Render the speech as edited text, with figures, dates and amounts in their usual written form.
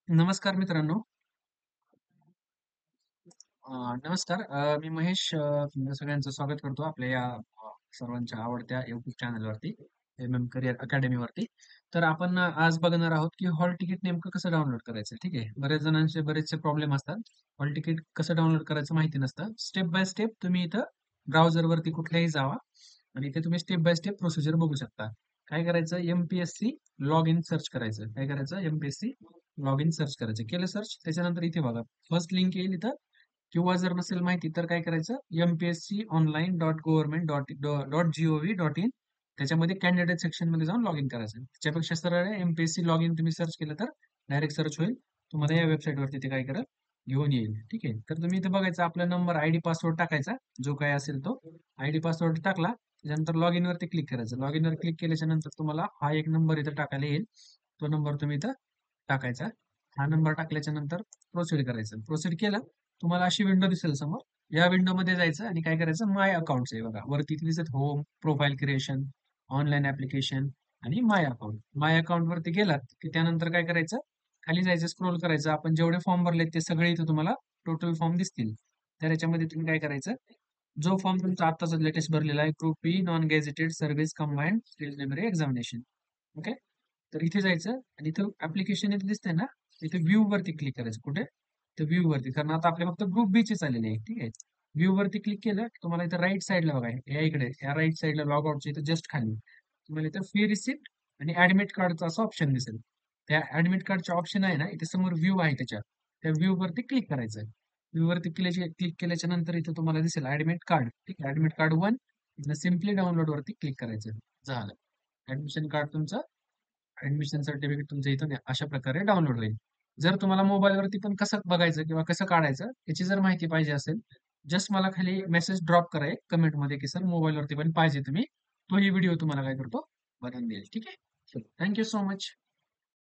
नमस्कार मित्रांनो. नमस्कार. मी महेश तुमच्या सगळ्यांचं स्वागत करतो आपल्या या सर्वांच्या आवडत्या YouTube चॅनलवरती, करिअर अकॅडमीवरती. तर आपण आज बघणार आहोत की हॉल तिकीट नेमकं कसं डाउनलोड करायचं. ठीक आहे. बऱ्याच जणांचे बरेचसे प्रॉब्लेम असतात. हॉल तिकीट कसं डाउनलोड करायचं माहिती नसतं. स्टेप बाय स्टेप तुम्ही इथं ब्राउझरवरती कुठल्याही जावा आणि इथे तुम्ही स्टेप बाय स्टेप प्रोसिजर बघू शकता. काय करायचं? MPSC लॉग इन सर्च करायचं. काय करायचं? MPSC लॉग इन सर्च करायचं. केलं सर्च, त्याच्यानंतर इथे बघा फर्स्ट लिंक येईल इथं, किंवा जर नसेल माहिती तर काय करायचं, mpsconline.government.gov.in त्याच्यामध्ये कॅन्डिडेट सेक्शन मध्ये जाऊन लॉग इन करायचं. त्याच्यापेक्षा सरळ आहे, MPSC लॉग इन तुम्ही सर्च केलं तर डायरेक्ट सर्च होईल. तुम्हाला या वेबसाईट वरती ते काय करेल, घेऊन येईल. ठीक आहे. तर तुम्ही इथे बघायचं, आपला नंबर आयडी पासवर्ड टाकायचा, जो काय असेल तो आयडी पासवर्ड टाकला. त्याच्यानंतर लॉग इन वरती क्लिक करायचं. लॉग इन वर क्लिक केल्याच्या नंतर तुम्हाला हा एक नंबर इथं टाकायला येईल. तो नंबर तुम्ही इथं टाकायचा. हा नंबर टाकल्याच्या नंतर प्रोसीड करायचं. प्रोसीड केलं, तुम्हाला अशी विंडो दिसेल समोर. या विंडोमध्ये जायचं आणि काय करायचं, माय अकाउंट्स आहे बघा वरती इथे दिसत, home, profile creation, online application आणि माय अकाउंट. माय अकाउंट वरती गेलात की त्यानंतर काय करायचं, खाली जायचं, स्क्रोल करायचं. आपण जेवढे फॉर्म भरले ते सगळे इथे तुम्हाला टोटल फॉर्म दिसतील. तर याच्यामध्ये तुम्ही काय करायचं, जो फॉर्म तुमचा आत्ताचा लेटेस्ट भरलेला आहे, group B non gazetted service combined preliminary examination. Okay. तर इथे जायचं आणि इथं ऍप्लिकेशन इथे दिसतंय ना, इथे व्ह्यू वरती क्लिक करायचं. कुठे? तर व्ह्यू वरती, कारण आता आपले फक्त ग्रुप बी चे चाललेले आहे. ठीक आहे. व्ह्यू वरती क्लिक केलं की तुम्हाला इथं राईट साईडला बघा, या इकडे या राईट साईडला लॉग आउटच्या इथं जस्ट खाली तुम्हाला इथं फी रिसिप्ट आणि ऍडमिट कार्डचा असं ऑप्शन दिसेल. त्या ऍडमिट कार्डचा ऑप्शन आहे ना, इथे समोर व्ह्यू आहे त्याच्या, त्या व्ह्यू वरती क्लिक करायचं. व्ह्यू वरती क्लिक केल्याच्या नंतर इथं तुम्हाला दिसेल ऍडमिट कार्ड. ठीक आहे. ऍडमिट कार्ड 1 इथं सिम्पली डाउनलोड वरती क्लिक करायचं. झालं. ऍडमिशन कार्ड तुमचं, ऍडमिशन सर्टिफिकेट तुमचं इथून अशा प्रकारे डाउनलोड होईल. जर तुम्हाला मोबाईलवरती पण कसं बघायचं किंवा कसं काढायचं याची जर माहिती पाहिजे असेल, जस्ट मला खाली मेसेज ड्रॉप करा एक कमेंटमध्ये की सर मोबाईलवरती पण पाहिजे तुम्ही, तोही व्हिडिओ तुम्हाला काय करतो, बनवून देईल. ठीक आहे. Thank you so much.